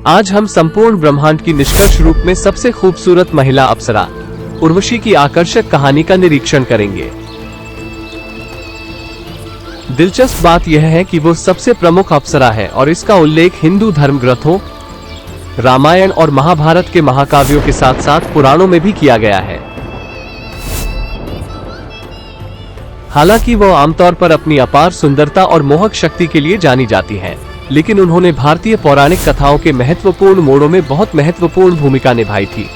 आज हम संपूर्ण ब्रह्मांड की निष्कर्ष रूप में सबसे खूबसूरत महिला अप्सरा उर्वशी की आकर्षक कहानी का निरीक्षण करेंगे। दिलचस्प बात यह है कि वो सबसे प्रमुख अप्सरा है और इसका उल्लेख हिंदू धर्म ग्रंथों, रामायण और महाभारत के महाकाव्यों के साथ साथ पुराणों में भी किया गया है। हालांकि वो आमतौर पर अपनी अपार सुंदरता और मोहक शक्ति के लिए जानी जाती हैं, लेकिन उन्होंने भारतीय पौराणिक कथाओं के महत्वपूर्ण मोड़ों में बहुत महत्वपूर्ण भूमिका निभाई थी,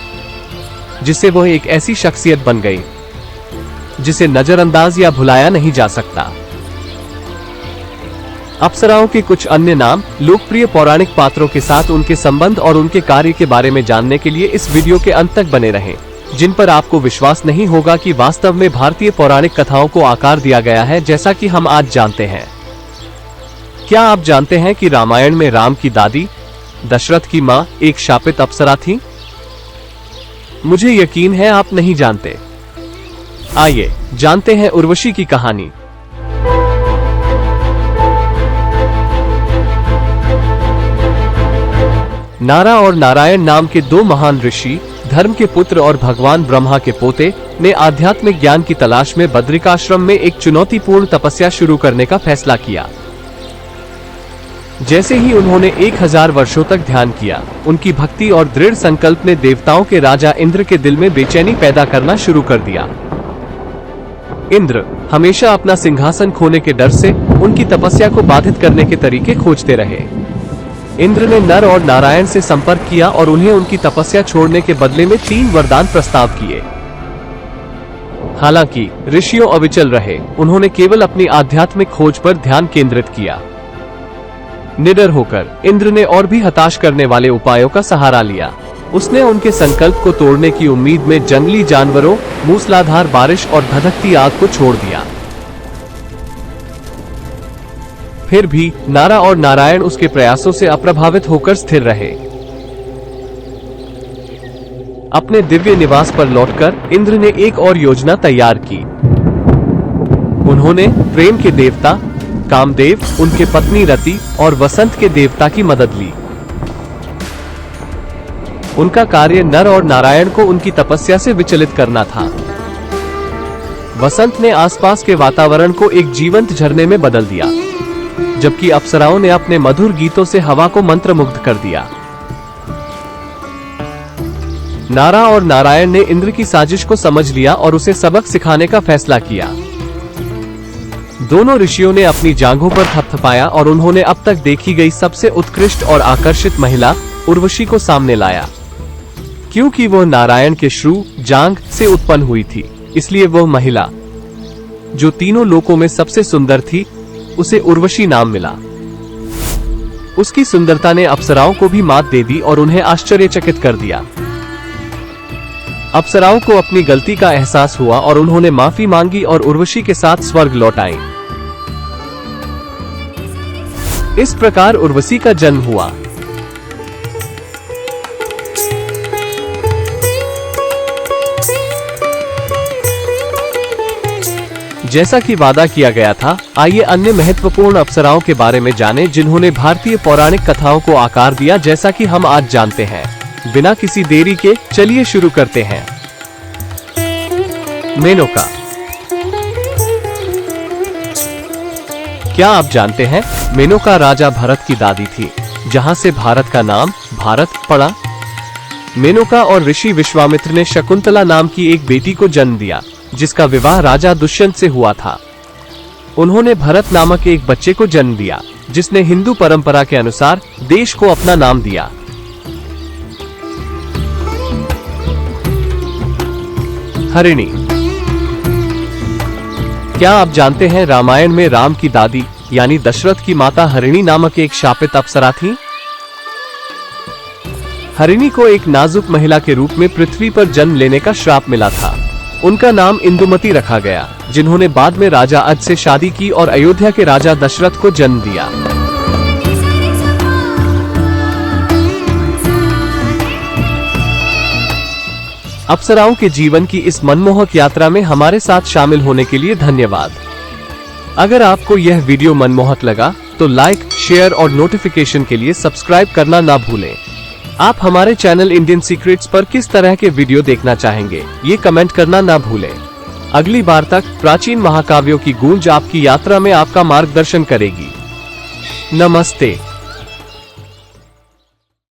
जिससे वह एक ऐसी शख्सियत बन गई जिसे नजरअंदाज या भुलाया नहीं जा सकता। अप्सराओं के कुछ अन्य नाम, लोकप्रिय पौराणिक पात्रों के साथ उनके संबंध और उनके कार्य के बारे में जानने के लिए इस वीडियो के अंत तक बने रहें, जिन पर आपको विश्वास नहीं होगा कि वास्तव में भारतीय पौराणिक कथाओं को आकार दिया गया है जैसा कि हम आज जानते हैं। क्या आप जानते हैं कि रामायण में राम की दादी, दशरथ की मां, एक शापित अप्सरा थी? मुझे यकीन है आप नहीं जानते। आइए जानते हैं उर्वशी की कहानी। नारा और नारायण नाम के दो महान ऋषि, धर्म के पुत्र और भगवान ब्रह्मा के पोते, ने आध्यात्मिक ज्ञान की तलाश में बद्रिकाश्रम में एक चुनौतीपूर्ण तपस्या शुरू करने का फैसला किया। जैसे ही उन्होंने 1000 वर्षों तक ध्यान किया, उनकी भक्ति और दृढ़ संकल्प ने देवताओं के राजा इंद्र के दिल में बेचैनी पैदा करना शुरू कर दिया। इंद्र हमेशा अपना सिंहासन खोने के डर से उनकी तपस्या को बाधित करने के तरीके खोजते रहे। इंद्र ने नर और नारायण से संपर्क किया और उन्हें उनकी तपस्या छोड़ने के बदले में 3 वरदान प्रस्ताव किए। हालांकि ऋषियों अविचल रहे, उन्होंने केवल अपनी आध्यात्मिक खोज पर ध्यान केंद्रित किया। निडर होकर इंद्र ने और भी हताश करने वाले उपायों का सहारा लिया। उसने उनके संकल्प को तोड़ने की उम्मीद में जंगली जानवरों, मूसलाधार बारिश और धधकती आग को छोड़ दिया। फिर भी नारा और नारायण उसके प्रयासों से अप्रभावित होकर स्थिर रहे। अपने दिव्य निवास पर लौटकर इंद्र ने एक और योजना तैयार की। उन्होंने प्रेम के देवता कामदेव, उनके पत्नी रति और वसंत के देवता की मदद ली। उनका कार्य नर और नारायण को उनकी तपस्या से विचलित करना था। वसंत ने आसपास के वातावरण को एक जीवंत झरने में बदल दिया, जबकि अप्सराओं ने अपने मधुर गीतों से हवा को मंत्रमुग्ध कर दिया। नारा और नारायण ने इंद्र की साजिश को समझ लिया और उसे सबक सिखाने का फैसला किया। दोनों ऋषियों ने अपनी जांघों पर थपथपाया और उन्होंने अब तक देखी गई सबसे उत्कृष्ट और आकर्षित महिला उर्वशी को सामने लाया। क्योंकि वह नारायण के श्रू जांघ से उत्पन्न हुई थी, इसलिए वह महिला जो तीनों लोकों में सबसे सुंदर थी, उसे उर्वशी नाम मिला। उसकी सुंदरता ने अप्सराओं को भी मात दे दी और उन्हें आश्चर्यचकित कर दिया। अप्सराओं को अपनी गलती का एहसास हुआ और उन्होंने माफी मांगी और उर्वशी के साथ स्वर्ग लौट आईं। इस प्रकार उर्वशी का जन्म हुआ। जैसा कि वादा किया गया था, आइए अन्य महत्वपूर्ण अप्सराओं के बारे में जानें जिन्होंने भारतीय पौराणिक कथाओं को आकार दिया जैसा कि हम आज जानते हैं। बिना किसी देरी के चलिए शुरू करते हैं। मेनका। क्या आप जानते हैं, मेनका राजा भरत की दादी थी, जहां से भारत का नाम भारत पड़ा। मेनका और ऋषि विश्वामित्र ने शकुंतला नाम की एक बेटी को जन्म दिया, जिसका विवाह राजा दुष्यंत से हुआ था। उन्होंने भरत नामक एक बच्चे को जन्म दिया, जिसने हिंदू परंपरा के अनुसार देश को अपना नाम दिया। हरिणी। क्या आप जानते हैं, रामायण में राम की दादी यानी दशरथ की माता हरिणी नामक एक शापित अप्सरा थी। हरिणी को एक नाजुक महिला के रूप में पृथ्वी पर जन्म लेने का श्राप मिला था। उनका नाम इंदुमती रखा गया, जिन्होंने बाद में राजा अज से शादी की और अयोध्या के राजा दशरथ को जन्म दिया। अप्सराओं के जीवन की इस मनमोहक यात्रा में हमारे साथ शामिल होने के लिए धन्यवाद। अगर आपको यह वीडियो मनमोहक लगा तो लाइक, शेयर और नोटिफिकेशन के लिए सब्सक्राइब करना ना भूलें। आप हमारे चैनल इंडियन सीक्रेट्स पर किस तरह के वीडियो देखना चाहेंगे, ये कमेंट करना ना भूलें। अगली बार तक प्राचीन महाकाव्यों की गूंज आपकी यात्रा में आपका मार्गदर्शन करेगी। नमस्ते।